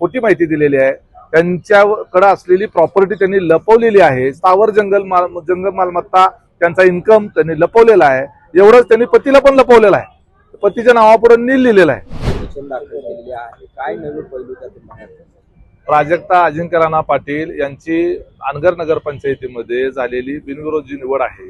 खोटी माहिती दिलेली आहे, त्यांच्याकडे असलेली प्रॉपर्टी त्यांनी लपवलेली आहे, स्थावर जंगल मालमत्ता त्यांचा इन्कम त्यांनी लपवलेला आहे, एवढंच त्यांनी पतीला पण लपवलेला आहे, पतीच्या नावापुढे नील लिहिलेलं आहे। काय नवीन पैलू त्यातून बाहेर? प्राजक्ता अजिंक्य राणा पाटील यांची अनगर नगरपंचायतीमध्ये झालेली बिनविरोध जी निवड आहे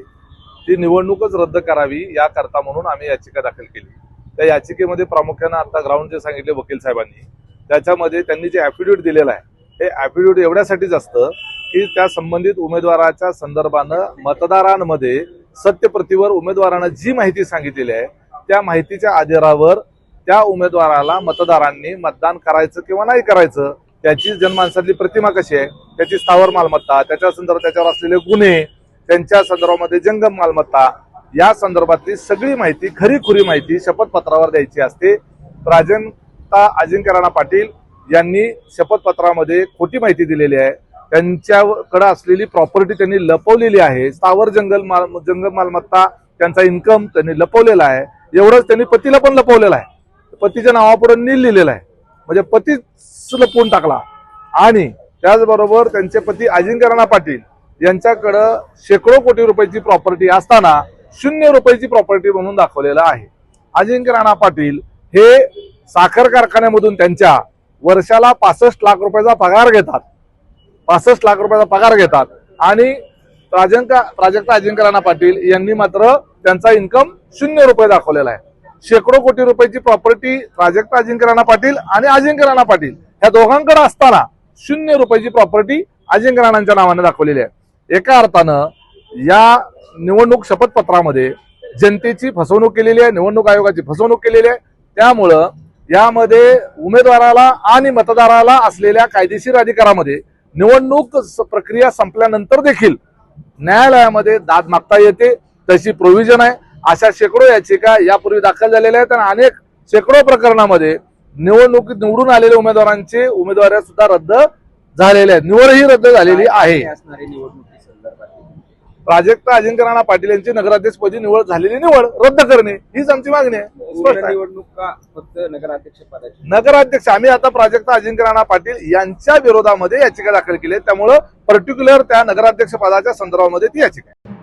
ती निवडणूकच रद्द करावी याकरता म्हणून आम्ही याचिका दाखल केली। त्या याचिकेमध्ये प्रामुख्याने आता ग्राउंड जे सांगितले वकील साहेबांनी, त्याच्यामध्ये त्यांनी जे ॲफिडेव्हिट दिलेलं आहे हे ॲफिडेव्हिट एवढ्यासाठीच असतं की त्या संबंधित उमेदवाराच्या संदर्भानं मतदारांमध्ये सत्यप्रतीवर उमेदवारांना जी माहिती सांगितलेली आहे त्या माहितीच्या आधारावर त्या उमेदवाराला मतदारांनी मतदान करायचं किंवा नाही करायचं, त्याची जनमानसातली प्रतिमा कशी आहे, त्याची स्थावर मालमत्ता, त्याच्या संदर्भात त्याच्यावर असलेले गुन्हे, त्यांच्या संदर्भामध्ये जंगम मालमत्ता, या संदर्भातली सगळी माहिती, खरीखुरी माहिती शपथपत्रावर द्यायची असते। प्राजक्ता अजिंक्य राणा पाटील यांनी शपथपत्रामध्ये खोटी माहिती दिलेली आहे, त्यांच्याकडे असलेली प्रॉपर्टी त्यांनी लपवलेली आहे, स्थावर जंगल मालमत्ता त्यांचा इन्कम त्यांनी लपवलेला आहे, एवढंच त्यांनी पतीला पण लपवलेला आहे, पतीच्या नावापुढे नील लिहिलेलं आहे, म्हणजे पतीच लपवून टाकला। आणि त्याचबरोबर त्यांचे पती अजिंक्य राणा पाटील यांच्याकडं शेकडो कोटी रुपयाची प्रॉपर्टी असताना 0 रुपयाची प्रॉपर्टी म्हणून दाखवलेलं आहे। अजिंक्य राणा पाटील हे साखर कारखान्यामधून त्यांच्या वर्षाला 65 लाख रुपयाचा पगार घेतात, 65 लाख रुपयाचा पगार घेतात आणि प्राजक्ता अजिंक्य राणा पाटील यांनी मात्र त्यांचा इन्कम 0 रुपये दाखवलेला आहे। शेकडो कोटी रुपयाची प्रॉपर्टी प्राजक्ता अजिंक्य राणा पाटील आणि अजिंक्य राणा पाटील ह्या दोघांकडे असताना 0 रुपयाची प्रॉपर्टी अजिंक्य राणांच्या नावाने दाखवलेली आहे। एका अर्थानं या निवडणूक शपथपत्रामध्ये जनतेची फसवणूक केलेली आहे, निवडणूक आयोगाची फसवणूक केलेली आहे। त्यामुळं यामध्ये उमेदवाराला आणि मतदाराला असलेल्या कायदेशीर अधिकारामध्ये निवडणूक प्रक्रिया संपल्यानंतर देखील न्यायालयामध्ये दाद मागता येते तशी प्रोव्हिजन आहे। अशा शेकडो याचिका यापूर्वी दाखल झालेल्या आहेत आणि अनेक शेकडो प्रकरणामध्ये निवडणुकीत निवडून आलेल्या उमेदवारांचे उमेदवारी सुद्धा रद्द झालेल्या आहेत, निवडही रद्द झालेली आहे। प्राजक्ता अजिंक्य राणा पाटील यांची नगराध्यक्षपदी निवड झालेली निवड रद्द करणे हीच आमची मागणी आहे। निवडणूक का फक्त नगराध्यक्ष पदाची? नगराध्यक्ष आम्ही आता प्राजक्ता अजिंक्य राणा पाटील यांच्या विरोधामध्ये याचिका दाखल केली आहे, त्यामुळं पर्टिक्युलर त्या नगराध्यक्ष पदाच्या संदर्भामध्ये ती याचिका आहे।